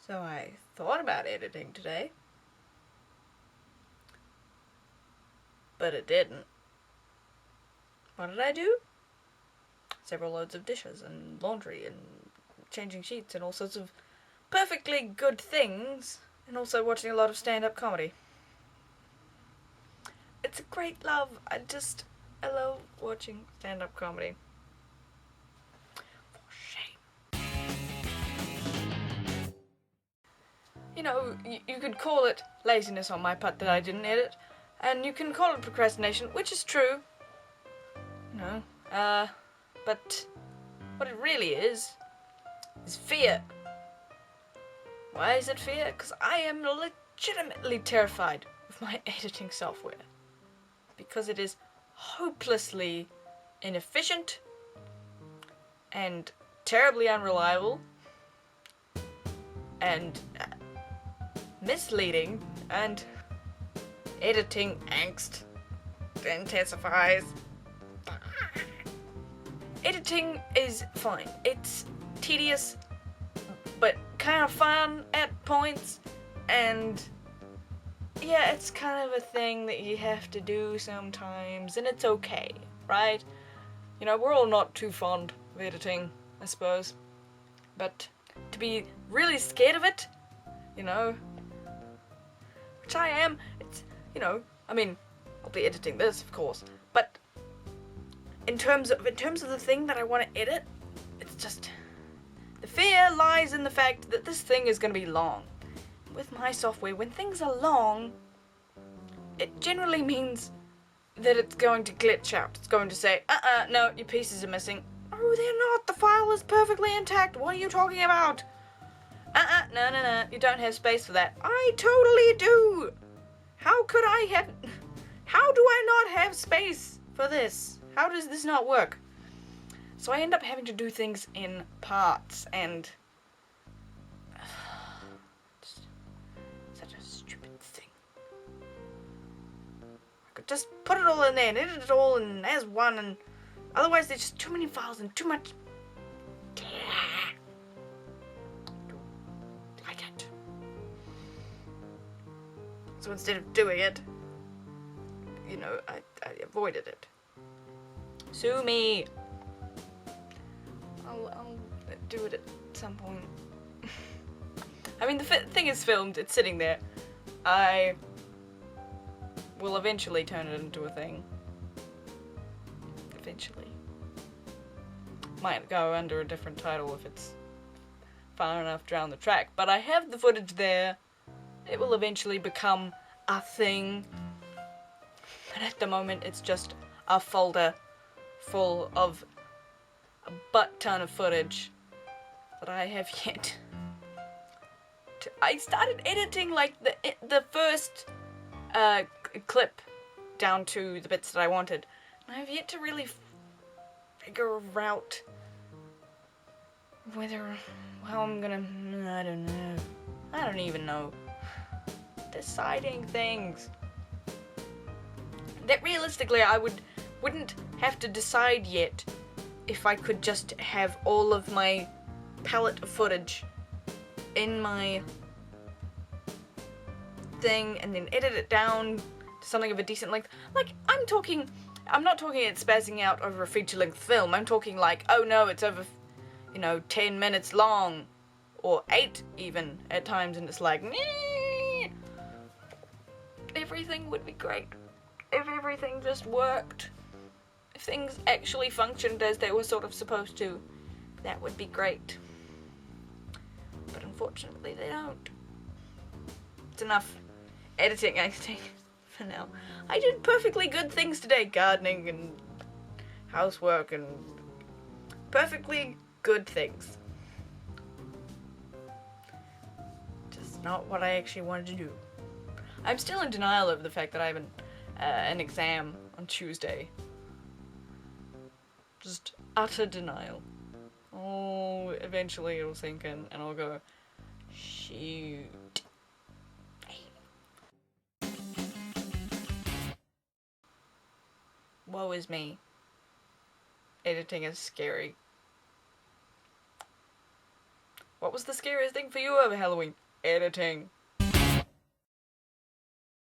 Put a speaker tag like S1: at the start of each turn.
S1: So I thought about editing today, but it didn't. What did I do? Several loads of dishes and laundry and changing sheets and all sorts of perfectly good things, and also watching a lot of stand-up comedy. It's a great love. I love watching stand-up comedy. For shame. You know, you could call it laziness on my part that I didn't edit, and you can call it procrastination, which is true. You know, but what it really is fear. Why is it fear? Because I am legitimately terrified of my editing software. Because it is hopelessly inefficient and terribly unreliable and misleading, and editing angst intensifies. Editing is fine. It's tedious, but kind of fun at points, and yeah, it's kind of a thing that you have to do sometimes, and it's okay, right? You know, we're all not too fond of editing, I suppose, but to be really scared of it, you know, which I am, it's, you know, I mean, I'll be editing this, of course, but in terms of the thing that I want to edit, it's just, the fear lies in the fact that this thing is going to be long. With my software, when things are long, it generally means that it's going to glitch out. It's going to say, no, your pieces are missing. Oh, they're not. The file is perfectly intact. What are you talking about? No, you don't have space for that. I totally do. How do I not have space for this? How does this not work? So I end up having to do things in parts, and such a stupid thing. I could just put it all in there and edit it all in as one, and otherwise there's just too many files and too much. I can't. So instead of doing it, you know, I avoided it. Sue me. I'll do it at some point. I mean, the thing is filmed, it's sitting there. I will eventually turn it into a thing. Eventually. Might go under a different title if it's far enough down the track, but I have the footage there. It will eventually become a thing. But at the moment, it's just a folder full of a butt ton of footage that I have yet to. I started editing like the first clip down to the bits that I wanted, and I have yet to really figure out whether how I'm gonna. I don't know. I don't even know. Deciding things that realistically I wouldn't have to decide yet if I could just have all of my palette of footage in my thing and then edit it down to something of a decent length. Like, I'm not talking it spazzing out over a feature-length film. I'm talking like, oh no, it's over, 10 minutes long, or 8 even at times, and it's like, meh. Everything would be great if everything just worked. If things actually functioned as they were sort of supposed to, that would be great. But unfortunately they don't. It's enough editing, I think, for now. I did perfectly good things today, gardening and housework and perfectly good things. Just not what I actually wanted to do. I'm still in denial over the fact that I have an exam on Tuesday. Just utter denial. Oh, eventually it'll sink in and I'll go, shoot. Woe is me. Editing is scary. What was the scariest thing for you over Halloween? Editing.